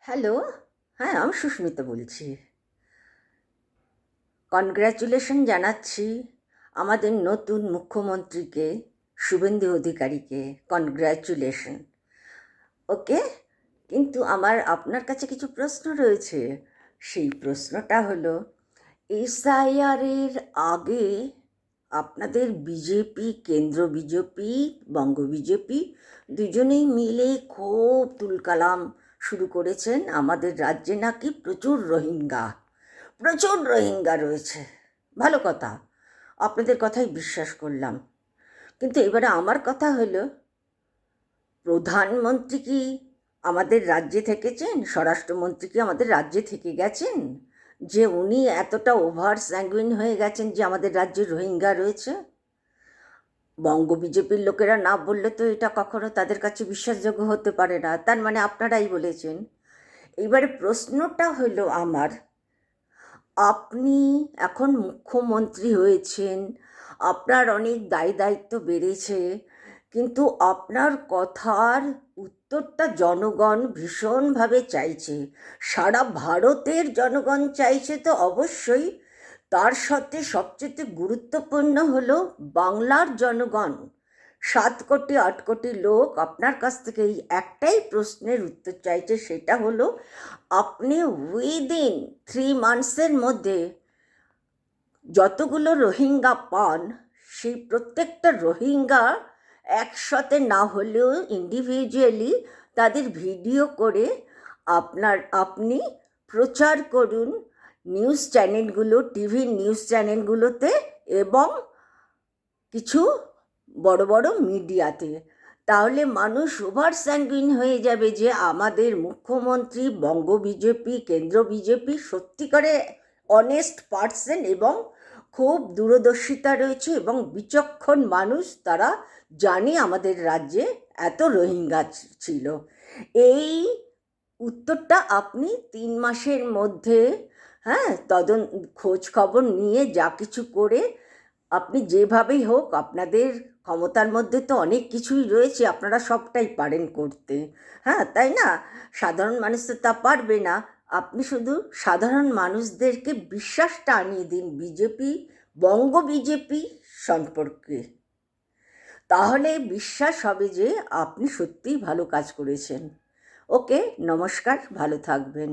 Hello, হ্যাঁ আমি সুস্মিতা বলছি। কনগ্র্যাচুলেশন জানাচ্ছি আমাদের নতুন মুখ্যমন্ত্রীকে, শুভেন্দু অধিকারীকে। কনগ্র্যাচুলেশন। ওকে, কিন্তু আমার আপনার কাছে কিছু প্রশ্ন রয়েছে। সেই প্রশ্নটা হলো, এসআইআরের আগে আপনাদের বিজেপি, কেন্দ্র বিজেপি, বঙ্গ বিজেপি দুজনেই মিলে খুব তুলকালাম শুরু করেছেন আমাদের রাজ্যে নাকি প্রচুর রোহিঙ্গা, প্রচুর রোহিঙ্গা রয়েছে। ভালো কথা, আপনাদের কথাই বিশ্বাস করলাম। কিন্তু এবারে আমার কথা হলো, প্রধানমন্ত্রী কি আমাদের রাজ্যে থেকেছেন? স্বরাষ্ট্রমন্ত্রী কি আমাদের রাজ্যে থেকে গেছেন যে উনি এতটা ওভার স্যাঙ্গুইন হয়ে গেছেন যে আমাদের রাজ্যে রোহিঙ্গা রয়েছে? বঙ্গ বিজেপির লোকেরা না বললে তো এটা কখনো তাদের কাছে বিশ্বাসযোগ্য হতে পারে না। তার মানে আপনারাই বলেছেন। এইবারে প্রশ্নটা হলো আমার, আপনি এখন মুখ্যমন্ত্রী হয়েছেন, আপনার অনেক দায় দায়িত্ব বেড়েছে, কিন্তু আপনার কথার উত্তরটা জনগণ ভীষণভাবে চাইছে। সারা ভারতের জনগণ চাইছে তো অবশ্যই, তার সাথে সবচেয়ে গুরুত্বপূর্ণ হলো বাংলার জনগণ। 7 কোটি 8 কোটি লোক আপনার কাছ থেকে এই একটাই প্রশ্নের উত্তর চাইছে, সেটা হলো আপনি উইদিন 3 মান্থসের মধ্যে যতগুলো রোহিঙ্গা পান, সেই প্রত্যেকটা রোহিঙ্গা একসাথে না হলেও ইন্ডিভিজুয়ালি তাদের ভিডিও করে আপনি প্রচার করুন নিউজ চ্যানেলগুলো, টিভি নিউজ চ্যানেলগুলোতে এবং কিছু বড় বড় মিডিয়াতে। তাহলে মানুষ ওভার স্যাঙ্গুইন হয়ে যাবে যে আমাদের মুখ্যমন্ত্রী, বঙ্গ বিজেপি, কেন্দ্র বিজেপি সত্যিকারে অনেস্ট পার্সন এবং খুব দূরদর্শিতা রয়েছে এবং বিচক্ষণ মানুষ। তারা জানে আমাদের রাজ্যে এত রোহিঙ্গা ছিল। এই উত্তরটা আপনি 3 মাসের মধ্যে, হ্যাঁ, খোঁজ খবর নিয়ে যা কিছু করে আপনি যেভাবেই হোক, আপনাদের ক্ষমতার মধ্যে তো অনেক কিছুই রয়েছে, আপনারা সবটাই পারেন করতে, হ্যাঁ তাই না? সাধারণ মানুষ তো তা পারবে না। আপনি শুধু সাধারণ মানুষদেরকে বিশ্বাসটা আনিয়ে দিন বিজেপি, বঙ্গ বিজেপি সম্পর্কে। তাহলে বিশ্বাস হবে যে আপনি সত্যিই ভালো কাজ করেছেন। ওকে, নমস্কার, ভালো থাকবেন।